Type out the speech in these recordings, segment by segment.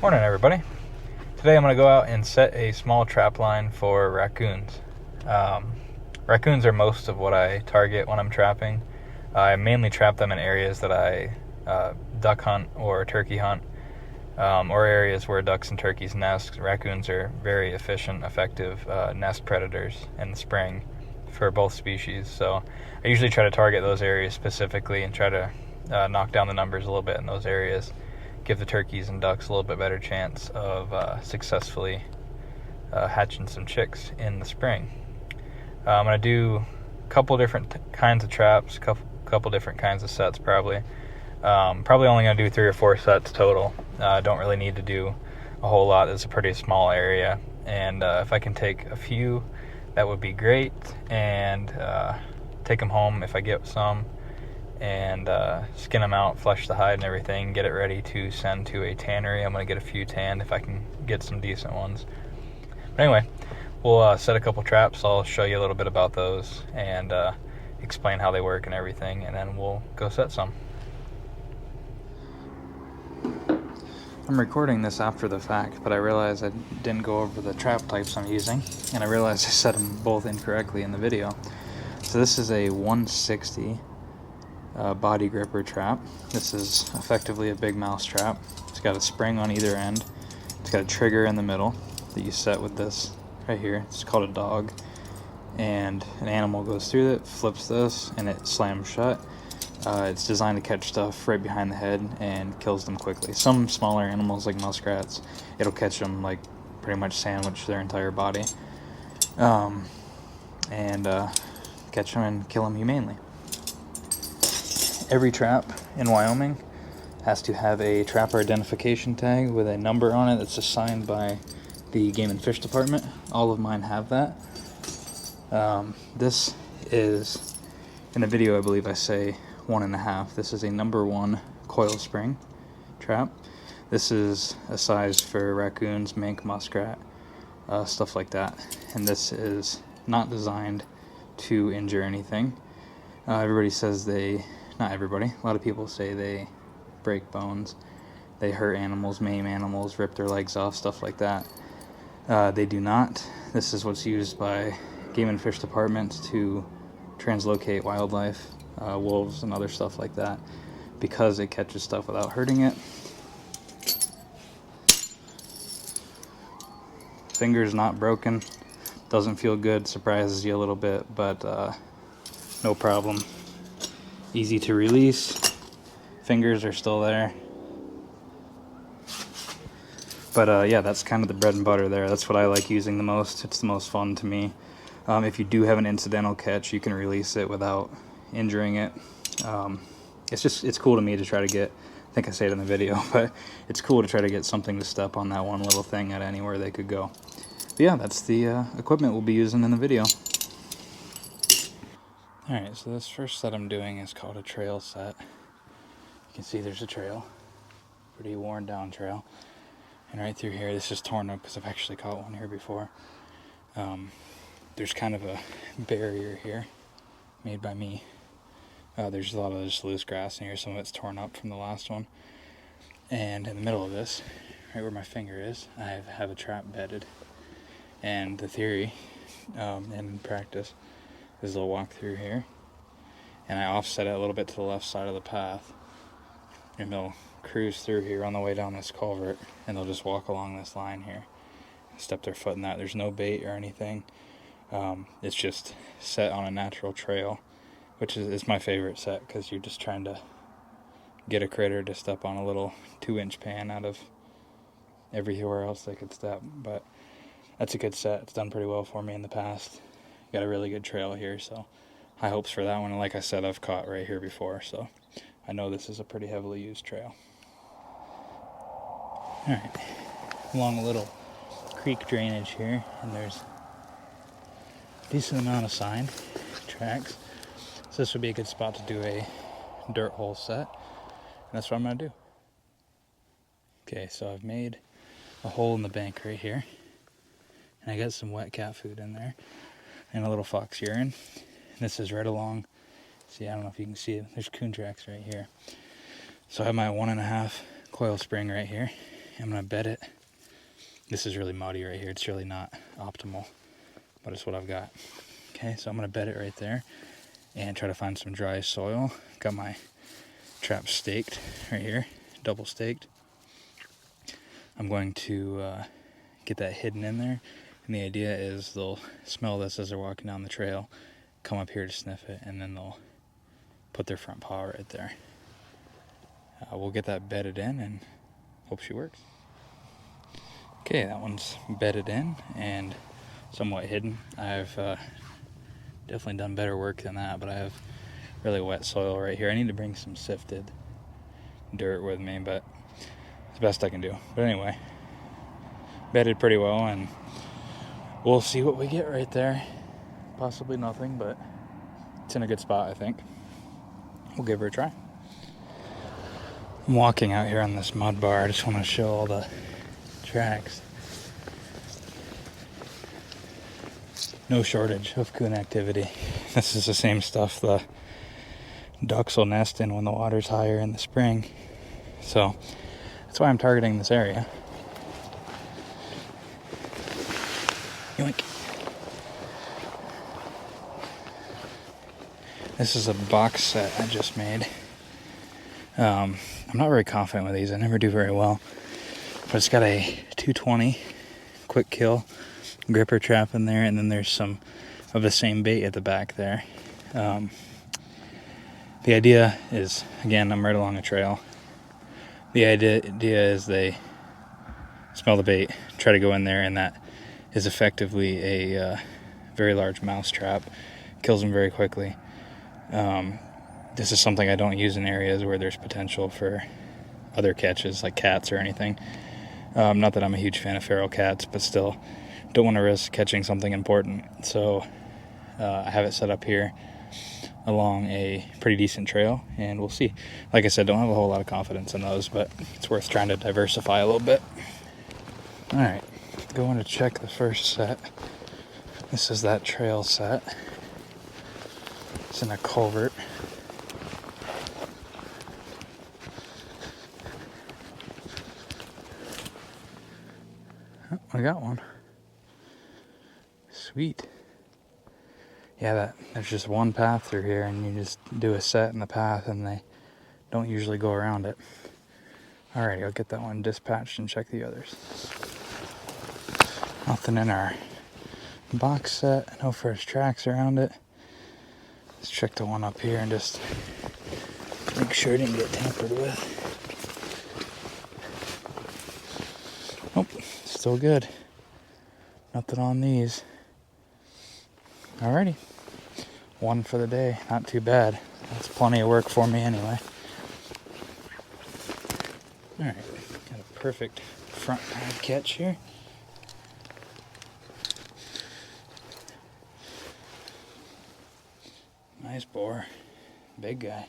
Morning, everybody. Today I'm going to go out and set a small trap line for raccoons. Raccoons are most of what I target when I'm trapping. I mainly trap them in areas that I duck hunt or turkey hunt, or areas where ducks and turkeys nest. Raccoons are very efficient, effective nest predators in the spring for both species. So I usually try to target those areas specifically and try to knock down the numbers a little bit in those areas. Give the turkeys and ducks a little bit better chance of successfully hatching some chicks in the spring. I'm going to do a couple different kinds of traps, couple different kinds of sets probably. Probably only going to do 3 or 4 sets total. Don't really need to do a whole lot. It's a pretty small area, and if I can take a few, that would be great, and take them home if I get some, and skin them out, flush the hide and everything, get it ready to send to a tannery. I'm going to get a few tanned if I can get some decent ones. But anyway, we'll set a couple traps. I'll show you a little bit about those and explain how they work and everything, and then we'll go set some. I'm recording this after the fact, but I realized I didn't go over the trap types I'm using, and I realized I set them both incorrectly in the video. So this is a 160 body gripper trap. This is effectively a big mouse trap. It's got a spring on either end. It's got a trigger in the middle that you set with this right here. It's called a dog, and an animal goes through it, flips this, and it slams shut. It's designed to catch stuff right behind the head and kills them quickly. Some smaller animals like muskrats, it'll catch them like pretty much sandwich their entire body, and catch them and kill them humanely. Every trap in Wyoming has to have a trapper identification tag with a number on it that's assigned by the Game and Fish Department. All of mine have that. This is, in the video I believe I say 1.5. This is a number 1 coil spring trap. This is a size for raccoons, mink, muskrat, stuff like that. And this is not designed to injure anything. Everybody says not everybody, a lot of people say they break bones, they hurt animals, maim animals, rip their legs off, stuff like that. They do not. This is what's used by Game and Fish departments to translocate wildlife, wolves and other stuff like that, because it catches stuff without hurting it. Finger's not broken, doesn't feel good, surprises you a little bit, but no problem. Easy to release. Fingers are still there. But yeah, that's kind of the bread and butter there. That's what I like using the most. It's the most fun to me. If you do have an incidental catch, you can release it without injuring it. It's cool to me to try to get, I think I say it in the video, but it's cool to try to get something to step on that one little thing at anywhere they could go. But yeah, that's the equipment we'll be using in the video. Alright, so this first set I'm doing is called a trail set. You can see there's a trail, pretty worn down trail. And right through here, this is torn up because I've actually caught one here before. There's kind of a barrier here made by me. There's a lot of just loose grass in here, some of it's torn up from the last one. And in the middle of this, right where my finger is, I have a trap bedded. And the theory, and in practice, is they'll walk through here, and I offset it a little bit to the left side of the path, and they'll cruise through here on the way down this culvert, and they'll just walk along this line here and step their foot in that. There's no bait or anything. It's just set on a natural trail, which is my favorite set, because you're just trying to get a critter to step on a little 2-inch pan out of everywhere else they could step. But that's a good set. It's done pretty well for me in the past. Got a really good trail here, so high hopes for that one. And like I said, I've caught right here before, so I know this is a pretty heavily used trail. Alright, along a little creek drainage here, and there's a decent amount of sign tracks. So this would be a good spot to do a dirt hole set, and that's what I'm going to do. Okay, so I've made a hole in the bank right here, and I got some wet cat food in there, and a little fox urine. And this is right along, see, I don't know if you can see it, there's coon tracks right here. So I have my 1.5 coil spring right here, I'm gonna bed it. This is really muddy right here. It's really not optimal, but it's what I've got. Okay, so I'm gonna bed it right there and try to find some dry soil. Got my trap staked right here, double staked. I'm going to get that hidden in there, and the idea is they'll smell this as they're walking down the trail, come up here to sniff it, and then they'll put their front paw right there. We'll get that bedded in and hope she works. Okay, that one's bedded in and somewhat hidden. I've definitely done better work than that, but I have really wet soil right here. I need to bring some sifted dirt with me, but it's the best I can do. But anyway, bedded pretty well, and we'll see what we get right there. Possibly nothing, but it's in a good spot, I think. We'll give her a try. I'm walking out here on this mud bar. I just want to show all the tracks. No shortage of coon activity. This is the same stuff the ducks will nest in when the water's higher in the spring. So that's why I'm targeting this area. Yoink. This is a box set I just made. I'm not very confident with these. I never do very well. But it's got a 220 quick kill gripper trap in there, and then there's some of the same bait at the back there. The idea is, again, I'm right along a trail. The idea is they smell the bait, try to go in there, and that is effectively a very large mouse trap. Kills them very quickly. This is something I don't use in areas where there's potential for other catches, like cats or anything. Not that I'm a huge fan of feral cats, but still don't want to risk catching something important. So I have it set up here along a pretty decent trail, and we'll see. Like I said, don't have a whole lot of confidence in those, but it's worth trying to diversify a little bit. All right, going to check the first set. This is that trail set. It's in a culvert. Oh, I got one. Sweet. Yeah, there's just one path through here, and you just do a set in the path, and they don't usually go around it. Alrighty, I'll get that one dispatched and check the others. Nothing in our box set, no first tracks around it. Let's check the one up here and just make sure it didn't get tampered with. Nope, still good. Nothing on these. Alrighty, one for the day, not too bad. That's plenty of work for me anyway. Alright, got a perfect front pad catch here. Nice boar, big guy.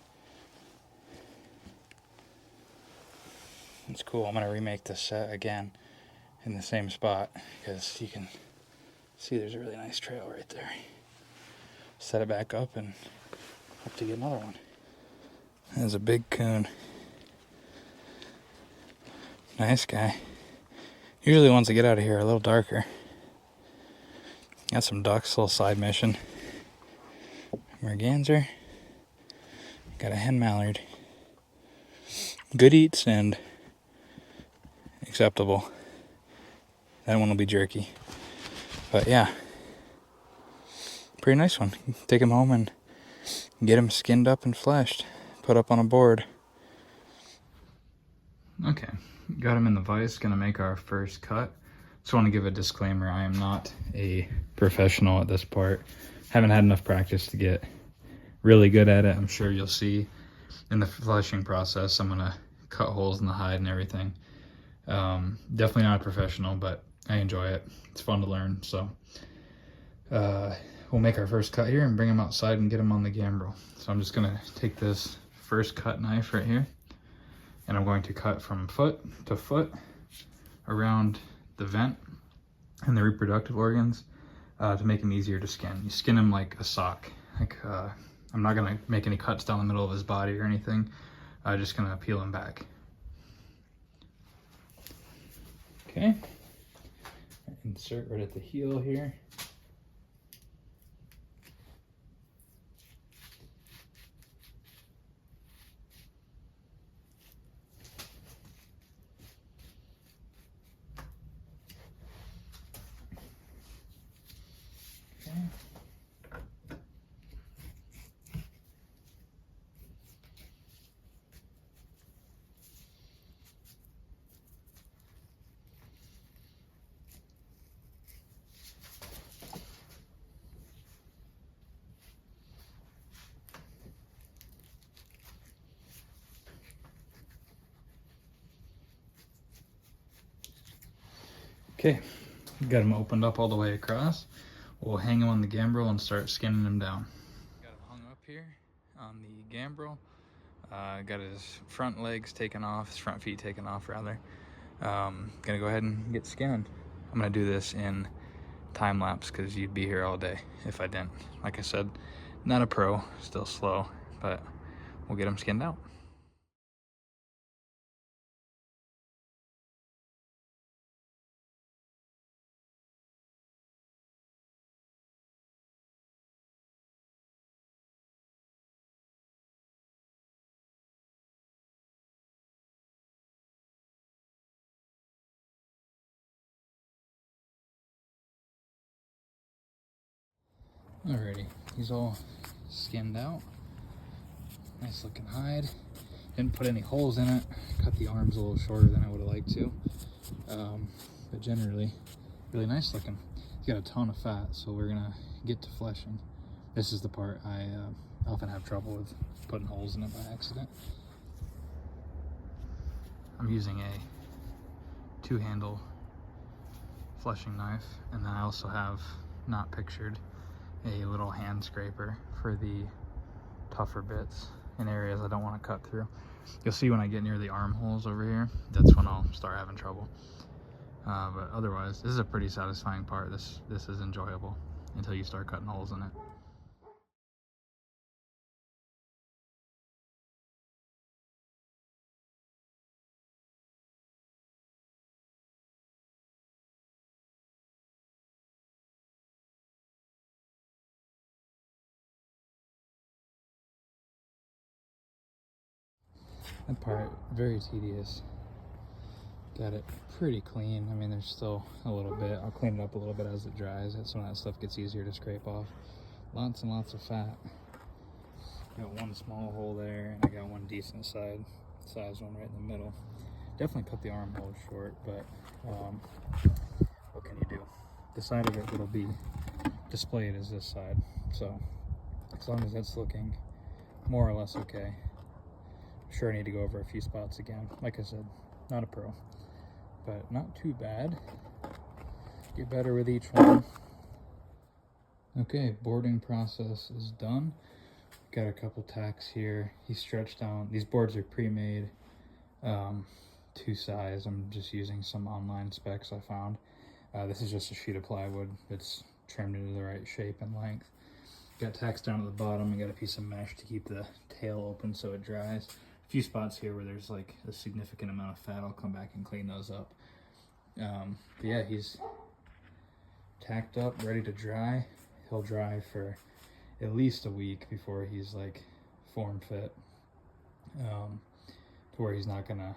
It's cool. I'm gonna remake this set again in the same spot because you can see there's a really nice trail right there. Set it back up and hope to get another one. There's a big coon. Nice guy. Usually the ones that get out of here are a little darker. Got some ducks, little side mission. Merganser. Got a hen mallard. Good eats and acceptable. That one will be jerky. But yeah, pretty nice one. Take him home and get him skinned up and fleshed. Put up on a board. Okay, got him in the vise. Gonna make our first cut. Just want to give a disclaimer. I am not a professional at this part. Haven't had enough practice to get really good at it. I'm sure you'll see in the fleshing process. I'm gonna cut holes in the hide and everything. Definitely not a professional, but I enjoy it. It's fun to learn. So we'll make our first cut here and bring him outside and get him on the gambrel. So I'm just gonna take this first cut knife right here, and I'm going to cut from foot to foot around the vent and the reproductive organs to make him easier to skin. You skin him like a sock. I'm not gonna make any cuts down the middle of his body or anything. I'm just gonna peel him back. Okay, insert right at the heel here. Okay. Okay, got them opened up all the way across. We'll hang them on the gambrel and start skinning them down. Got him hung up here on the gambrel. Got his front legs taken off, his front feet taken off rather. Gonna go ahead and get skinned. I'm gonna do this in time lapse because you'd be here all day if I didn't. Like I said, not a pro, still slow, but we'll get them skinned out. Alrighty, he's all skinned out. Nice looking hide. Didn't put any holes in it. Cut the arms a little shorter than I would have liked to. But generally, really nice looking. He's got a ton of fat, so we're gonna get to fleshing. This is the part I often have trouble with, putting holes in it by accident. I'm using a 2-handle fleshing knife, and then I also have, not pictured, a little hand scraper for the tougher bits in areas I don't want to cut through. You'll see when I get near the armholes over here, that's when I'll start having trouble. But otherwise, this is a pretty satisfying part. This is enjoyable until you start cutting holes in it. That part, very tedious. Got it pretty clean. I mean, there's still a little bit. I'll clean it up a little bit as it dries. Some of that stuff gets easier to scrape off. Lots and lots of fat. Got one small hole there, and I got one decent size one right in the middle. Definitely cut the armhole short, but what can you do? The side of it that'll be displayed is this side. So as long as that's looking more or less okay. I'm sure I need to go over a few spots again. Like I said, not a pro, but not too bad. Get better with each one. Okay, boarding process is done. Got a couple tacks here. He stretched down. These boards are pre-made to size. I'm just using some online specs I found. This is just a sheet of plywood that's trimmed into the right shape and length. Got tacks down at the bottom and got a piece of mesh to keep the tail open so it dries. A few spots here where there's like a significant amount of fat. I'll come back and clean those up. But yeah, he's tacked up, ready to dry. He'll dry for at least a week before he's like form fit, to where he's not gonna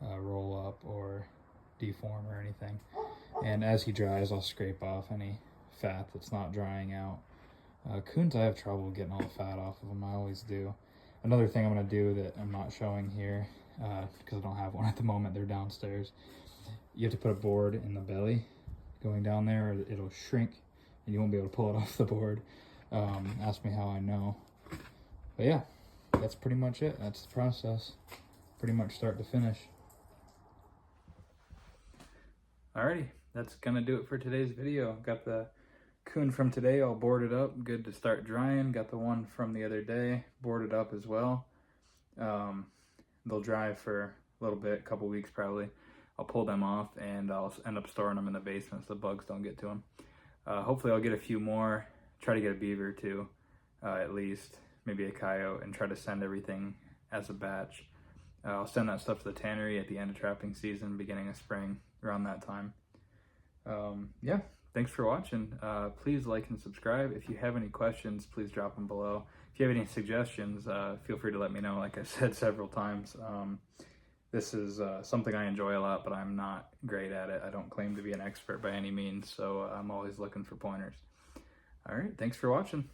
roll up or deform or anything. And as he dries, I'll scrape off any fat that's not drying out. Coons, I have trouble getting all the fat off of them. I always do. Another thing I'm gonna do that I'm not showing here, because I don't have one at the moment, they're downstairs. You have to put a board in the belly going down there, or it'll shrink and you won't be able to pull it off the board. Ask me how I know. But yeah, that's pretty much it. That's the process. Pretty much start to finish. Alrighty, that's gonna do it for today's video. Got the coon from today all boarded up, good to start drying. Got the one from the other day boarded up as well. They'll dry for a little bit, a couple weeks probably. I'll pull them off and I'll end up storing them in the basement so the bugs don't get to them. Hopefully I'll get a few more, try to get a beaver too, at least, maybe a coyote, and try to send everything as a batch. I'll send that stuff to the tannery at the end of trapping season, beginning of spring, around that time. Yeah, thanks for watching. Please like and subscribe. If you have any questions, please drop them below. If you have any suggestions, feel free to let me know. Like I said several times, this is something I enjoy a lot, but I'm not great at it. I don't claim to be an expert by any means, so I'm always looking for pointers. All right, thanks for watching.